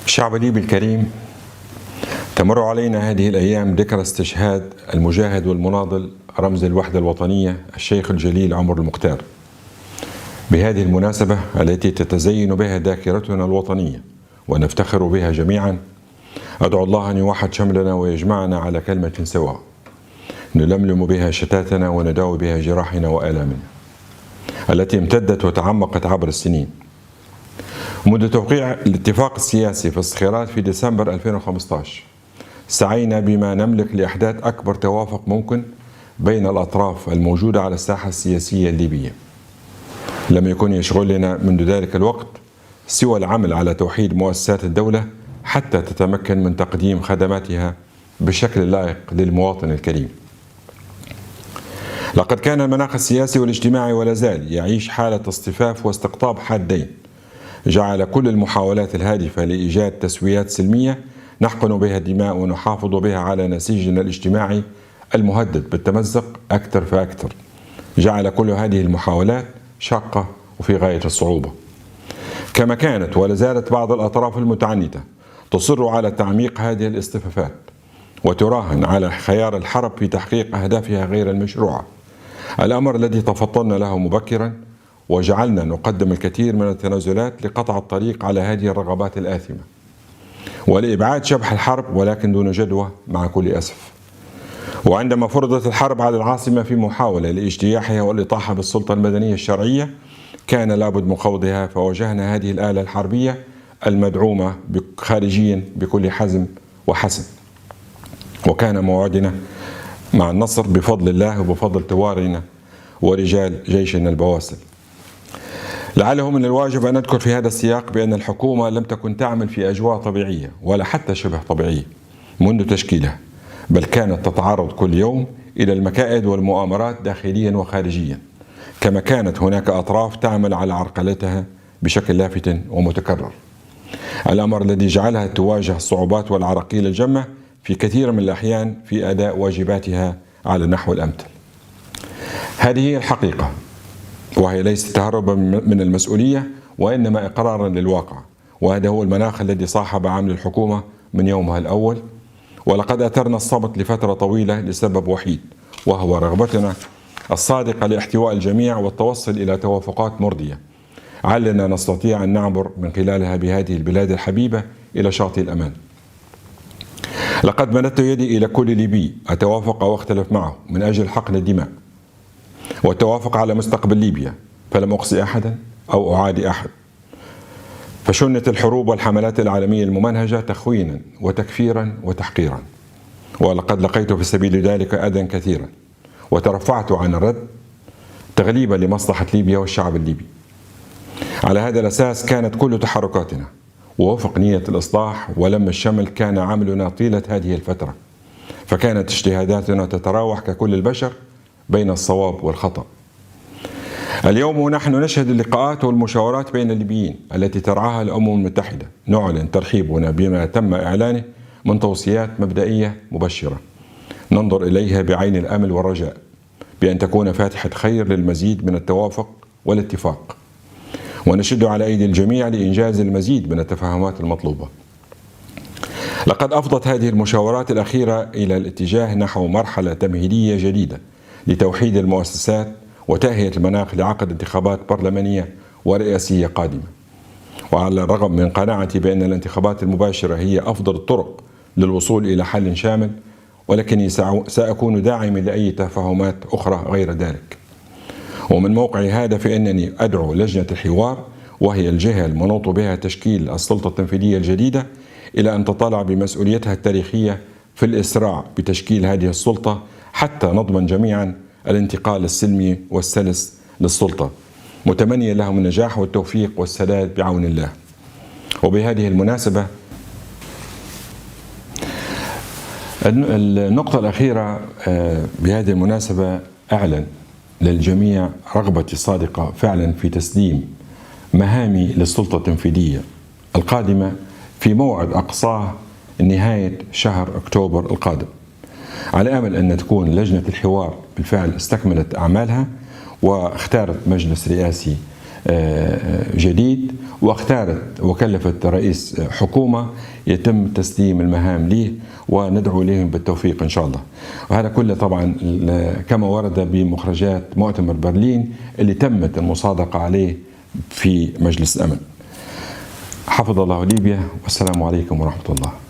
الشعب الليبي الكريم، تمر علينا هذه الأيام ذكرى استشهاد المجاهد والمناضل رمز الوحدة الوطنية الشيخ الجليل عمر المختار. بهذه المناسبة التي تتزين بها ذاكرتنا الوطنية ونفتخر بها جميعا، أدعو الله أن يوحد شملنا ويجمعنا على كلمة سواء نلملم بها شتاتنا ونداوي بها جراحنا وآلامنا التي امتدت وتعمقت عبر السنين. منذ توقيع الاتفاق السياسي في الصخيرات في ديسمبر 2015 سعينا بما نملك لإحداث أكبر توافق ممكن بين الأطراف الموجودة على الساحة السياسية الليبية. لم يكن يشغلنا منذ ذلك الوقت سوى العمل على توحيد مؤسسات الدولة حتى تتمكن من تقديم خدماتها بشكل لائق للمواطن الكريم. لقد كان المناخ السياسي والاجتماعي ولا زال يعيش حالة اصطفاف واستقطاب حادين، جعل كل المحاولات الهادفة لإيجاد تسويات سلمية نحقن بها الدماء ونحافظ بها على نسيجنا الاجتماعي المهدد بالتمزق أكثر فأكثر، جعل كل هذه المحاولات شاقة وفي غاية الصعوبة. كما كانت ولا زالت بعض الأطراف المتعنتة تصر على تعميق هذه الاصطفافات وتراهن على خيار الحرب في تحقيق أهدافها غير المشروعة، الأمر الذي تفطنا له مبكرا وجعلنا نقدم الكثير من التنازلات لقطع الطريق على هذه الرغبات الآثمة ولإبعاد شبح الحرب، ولكن دون جدوى مع كل أسف. وعندما فرضت الحرب على العاصمة في محاولة لاجتياحها والإطاحة بالسلطة المدنية الشرعية، كان لابد من خوضها، فواجهنا هذه الآلة الحربية المدعومة خارجيا بكل حزم وحسم، وكان موعدنا مع النصر بفضل الله وبفضل توارنا ورجال جيشنا البواسل. لعله من الواجب أن نذكر في هذا السياق بأن الحكومة لم تكن تعمل في أجواء طبيعية ولا حتى شبه طبيعية منذ تشكيلها، بل كانت تتعرض كل يوم إلى المكائد والمؤامرات داخليا وخارجيا، كما كانت هناك أطراف تعمل على عرقلتها بشكل لافت ومتكرر، الأمر الذي جعلها تواجه الصعوبات والعراقيل الجمة في كثير من الأحيان في أداء واجباتها على النحو الأمثل. هذه هي الحقيقة، وهي ليست تهربا من المسؤولية وإنما إقرارا للواقع، وهذا هو المناخ الذي صاحب عمل الحكومة من يومها الأول. ولقد أثرنا الصمت لفترة طويلة لسبب وحيد، وهو رغبتنا الصادقة لاحتواء الجميع والتوصل إلى توافقات مرضية علنا نستطيع أن نعبر من خلالها بهذه البلاد الحبيبة إلى شاطئ الأمان. لقد مددت يدي إلى كل ليبي أتوافق أو أختلف معه من أجل حقن الدماء والتوافق على مستقبل ليبيا، فلم أقصي أحدا أو أعادي أحد، فشنت الحروب والحملات العالمية الممنهجة تخوينا وتكفيرا وتحقيرا، ولقد لقيت في سبيل ذلك أذى كثيرا وترفعت عن الرد تغليبا لمصلحة ليبيا والشعب الليبي. على هذا الأساس كانت كل تحركاتنا ووفق نية الإصلاح ولم الشمل كان عملنا طيلة هذه الفترة، فكانت اجتهاداتنا تتراوح ككل البشر بين الصواب والخطأ. اليوم ونحن نشهد اللقاءات والمشاورات بين الليبيين التي ترعاها الأمم المتحدة، نعلن ترحيبنا بما تم إعلانه من توصيات مبدئية مبشرة ننظر إليها بعين الأمل والرجاء بأن تكون فاتحة خير للمزيد من التوافق والاتفاق، ونشد على أيدي الجميع لإنجاز المزيد من التفاهمات المطلوبة. لقد أفضت هذه المشاورات الأخيرة إلى الاتجاه نحو مرحلة تمهيدية جديدة لتوحيد المؤسسات وتهيئة المناخ لعقد انتخابات برلمانية ورئاسية قادمة. وعلى الرغم من قناعتي بأن الانتخابات المباشرة هي أفضل الطرق للوصول إلى حل شامل، ولكني سأكون داعما لأي تفاهمات أخرى غير ذلك. ومن موقعي هذا فإنني أدعو لجنة الحوار، وهي الجهة المنوط بها تشكيل السلطة التنفيذية الجديدة، إلى أن تطلع بمسؤوليتها التاريخية في الإسراع بتشكيل هذه السلطة حتى نضمن جميعا الانتقال السلمي والسلس للسلطة، متمنيا لهم النجاح والتوفيق والسداد بعون الله. وبهذه المناسبة النقطة الأخيرة بهذه المناسبة أعلن للجميع رغبتي الصادقة فعلا في تسليم مهامي للسلطة التنفيذية القادمة في موعد أقصاه نهاية شهر أكتوبر القادم، على أمل أن تكون لجنة الحوار بالفعل استكملت أعمالها واختارت مجلس رئاسي جديد، واختارت وكلفت رئيس حكومة يتم تسليم المهام ليه، وندعو لهم بالتوفيق إن شاء الله. وهذا كله طبعا كما ورد بمخرجات مؤتمر برلين اللي تمت المصادقة عليه في مجلس الأمن. حفظ الله ليبيا، والسلام عليكم ورحمة الله.